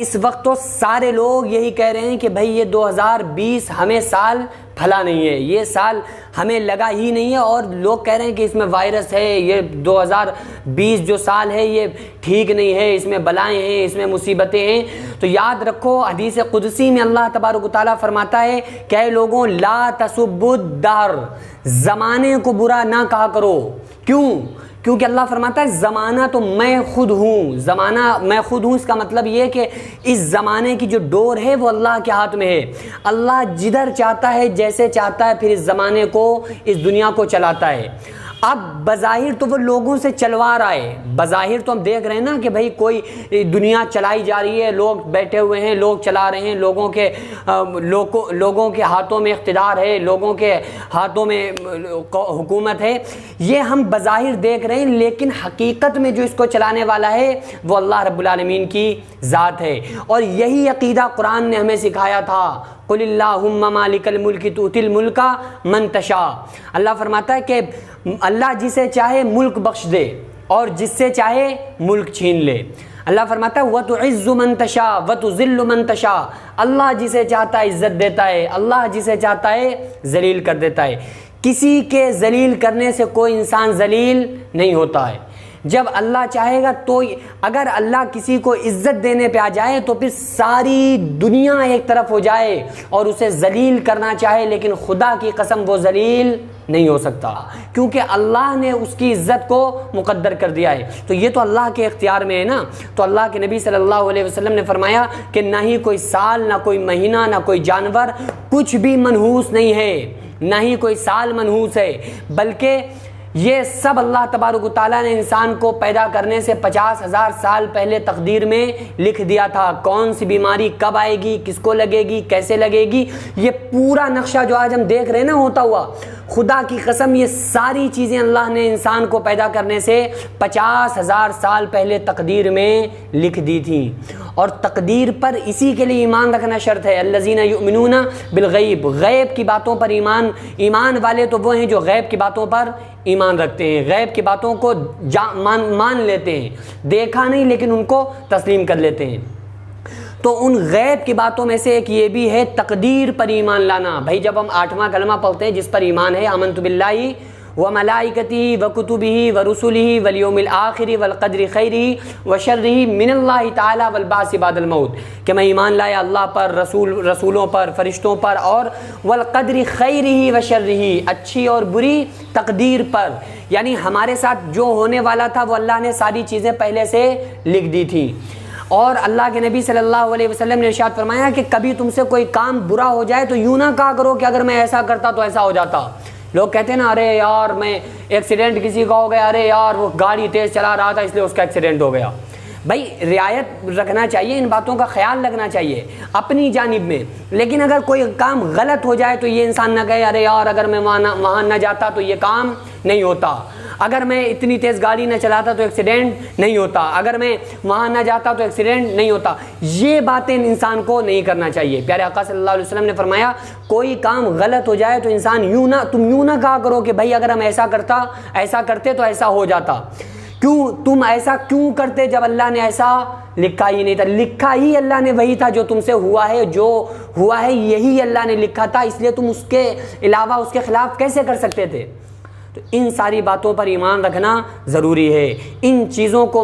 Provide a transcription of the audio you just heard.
اس وقت تو سارے لوگ یہی کہہ رہے ہیں کہ بھائی یہ 2020 ہمیں سال بھلا نہیں ہے، یہ سال ہمیں لگا ہی نہیں ہے، اور لوگ کہہ رہے ہیں کہ اس میں وائرس ہے، یہ 2020 جو سال ہے یہ ٹھیک نہیں ہے، اس میں بلائیں ہیں، اس میں مصیبتیں ہیں۔ تو یاد رکھو حدیث قدسی میں اللہ تبارک و تعالیٰ فرماتا ہے کہ اے لوگوں لا تسبوا الدہر، زمانے کو برا نہ کہا کرو۔ کیوں؟ کیونکہ اللہ فرماتا ہے زمانہ تو میں خود ہوں، زمانہ میں خود ہوں، اس کا مطلب یہ کہ اس زمانے کی جو ڈور ہے وہ اللہ کے ہاتھ میں ہے۔ اللہ جدھر چاہتا ہے جیسے چاہتا ہے پھر اس زمانے کو، اس دنیا کو چلاتا ہے۔ اب بظاہر تو وہ لوگوں سے چلوا رہا ہے، بظاہر تو ہم دیکھ رہے ہیں نا کہ بھائی کوئی دنیا چلائی جا رہی ہے، لوگ بیٹھے ہوئے ہیں، لوگ چلا رہے ہیں، لوگوں کے ہاتھوں میں اقتدار ہے، لوگوں کے ہاتھوں میں حکومت ہے، یہ ہم بظاہر دیکھ رہے ہیں، لیکن حقیقت میں جو اس کو چلانے والا ہے وہ اللہ رب العالمین کی ذات ہے۔ اور یہی عقیدہ قرآن نے ہمیں سکھایا تھا، قل اللہم مالک الملک تؤتی الملک من تشاء۔ اللہ فرماتا ہے کہ اللہ جسے چاہے ملک بخش دے اور جس سے چاہے ملک چھین لے۔ اللہ فرماتا ہے وَتُعِزُّ مَن تَشَاءُ وَتُذِلُّ مَن تَشَاءُ، اللہ جسے چاہتا ہے عزت دیتا ہے، اللہ جسے چاہتا ہے ذلیل کر دیتا ہے۔ کسی کے ذلیل کرنے سے کوئی انسان ذلیل نہیں ہوتا ہے۔ جب اللہ چاہے گا تو اگر اللہ کسی کو عزت دینے پہ آ جائے تو پھر ساری دنیا ایک طرف ہو جائے اور اسے ذلیل کرنا چاہے، لیکن خدا کی قسم وہ ذلیل نہیں ہو سکتا، کیونکہ اللہ نے اس کی عزت کو مقدر کر دیا ہے۔ تو یہ تو اللہ کے اختیار میں ہے نا۔ تو اللہ کے نبی صلی اللہ علیہ وسلم نے فرمایا کہ نہ ہی کوئی سال، نہ کوئی مہینہ، نہ کوئی جانور، کچھ بھی منحوس نہیں ہے، نہ ہی کوئی سال منحوس ہے، بلکہ یہ سب اللہ تبارک و تعالیٰ نے انسان کو پیدا کرنے سے 50,000 سال پہلے تقدیر میں لکھ دیا تھا۔ کون سی بیماری کب آئے گی، کس کو لگے گی، کیسے لگے گی، یہ پورا نقشہ جو آج ہم دیکھ رہے ہیں نا ہوتا ہوا، خدا کی قسم یہ ساری چیزیں اللہ نے انسان کو پیدا کرنے سے 50,000 سال پہلے تقدیر میں لکھ دی تھیں۔ اور تقدیر پر اسی کے لیے ایمان رکھنا شرط ہے، الذین یؤمنون بالغیب، غیب کی باتوں پر ایمان والے تو وہ ہیں جو غیب کی باتوں پر ایمان رکھتے ہیں، غیب کی باتوں کو مان لیتے ہیں، دیکھا نہیں لیکن ان کو تسلیم کر لیتے ہیں۔ تو ان غیب کی باتوں میں سے ایک یہ بھی ہے تقدیر پر ایمان لانا۔ بھائی جب ہم 8واں کلمہ پڑھتے ہیں جس پر ایمان ہے، آمنت باللہ وملائکتہ وکتبہ ورسلہ والیوم الآخر والقدر خیرہ وشرہ من اللہ تعالی والبعث بعد الموت، کہ میں ایمان لایا اللہ پر، رسولوں پر، فرشتوں پر، اور والقدر خیرہ وشرہ، اچھی اور بری تقدیر پر، یعنی ہمارے ساتھ جو ہونے والا تھا وہ اللہ نے ساری چیزیں پہلے سے لکھ دی تھی۔ اور اللہ کے نبی صلی اللہ علیہ وسلم نے ارشاد فرمایا کہ کبھی تم سے کوئی کام برا ہو جائے تو یوں نہ کہا کرو کہ اگر میں ایسا کرتا تو ایسا ہو جاتا۔ لوگ کہتے ہیں نا، ارے یار میں ایکسیڈنٹ کسی کا ہو گیا، ارے یار وہ گاڑی تیز چلا رہا تھا اس لیے اس کا ایکسیڈنٹ ہو گیا۔ بھائی رعایت رکھنا چاہیے، ان باتوں کا خیال رکھنا چاہیے اپنی جانب میں، لیکن اگر کوئی کام غلط ہو جائے تو یہ انسان نہ کہے ارے یار اگر میں وہاں نہ جاتا تو یہ کام نہیں ہوتا، اگر میں اتنی تیز گاڑی نہ چلاتا تو ایکسیڈنٹ نہیں ہوتا، اگر میں وہاں نہ جاتا تو ایکسیڈنٹ نہیں ہوتا۔ یہ باتیں انسان کو نہیں کرنا چاہیے۔ پیارے آقا صلی اللہ علیہ وسلم نے فرمایا کوئی کام غلط ہو جائے تو انسان تم یوں نہ کہا کرو کہ بھائی اگر ہم ایسا کرتے تو ایسا ہو جاتا۔ تم ایسا کیوں کرتے جب اللہ نے ایسا لکھا ہی نہیں تھا؟ لکھا ہی اللہ نے وہی تھا جو تم سے ہوا ہے، جو ہوا ہے یہی اللہ نے لکھا تھا، اس لیے تم اس کے علاوہ اس کے خلاف کیسے کر سکتے تھے؟ تو ان ساری باتوں پر ایمان رکھنا ضروری ہے، ان چیزوں کو